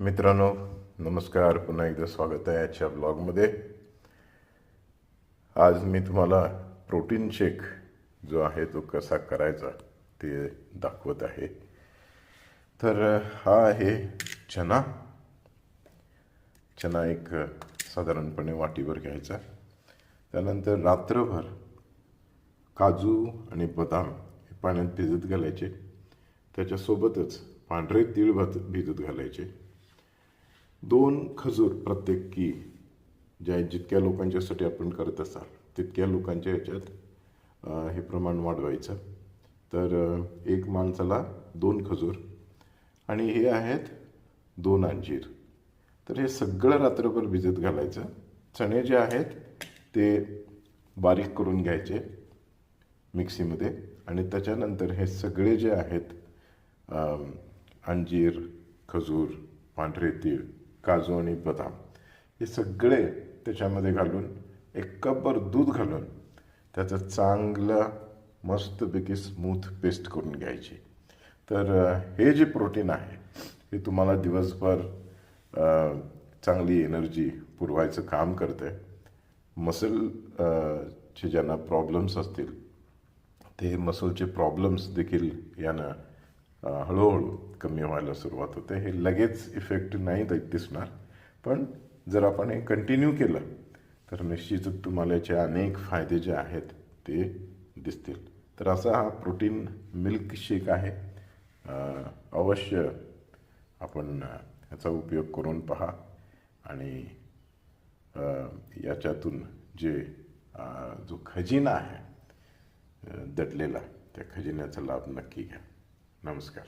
मित्रांनो, नमस्कार. पुन्हा एकदा स्वागत आहे आजच्या ब्लॉगमध्ये. आज मी तुम्हाला प्रोटीन शेक जो आहे तो कसा करायचा ते दाखवत आहे. तर हा आहे चना. चना एक साधारणपणे वाटीभर घ्यायचा. त्यानंतर रात्रभर काजू आणि बदाम हे पाण्यात भिजत घालायचे. त्याच्यासोबतच पांढरे तीळ भिजत घालायचे. 2 खजूर प्रत्येकी जितक्या लोकांच्यासाठी आपण करत असाल तितक्या लोकांच्या ह्याच्यात हे प्रमाण वाढवायचं. तर एक माणसाला 2 खजूर आणि हे आहेत 2 अंजीर. तर हे सगळं रात्रभर भिजत घालायचं. चणे जे आहेत ते बारीक करून घ्यायचे मिक्सीमध्ये आणि त्याच्यानंतर हे सगळे जे आहेत अंजीर, खजूर, पांढरे तीळ, काजू आणि बदाम हे सगळे त्याच्यामध्ये घालून 1 कपभर दूध घालून त्याचं चांगलं मस्तपैकी स्मूथ पेस्ट करून घ्यायची. तर हे जे प्रोटीन आहे हे तुम्हाला दिवसभर चांगली एनर्जी पुरवायचं काम करतं आहे. चे ज्यांना प्रॉब्लेम्स असतील ते मसलचे प्रॉब्लेम्स देखील यानं हळूहळू कमी व्हायला सुरुवात होते. हे लगेच इफेक्ट नाही दिसणार, पण जर आपण हे कंटिन्यू केलं तर निश्चितच तुम्हाला याचे अनेक फायदे जे आहेत ते दिसतील. तर असा हा प्रोटीन मिल्क शेक आहे. अवश्य आपण ह्याचा उपयोग करून पहा आणि याच्यातून जो खजिना आहे दडलेला त्या खजिन्याचा लाभ नक्की घ्या. नमस्कार.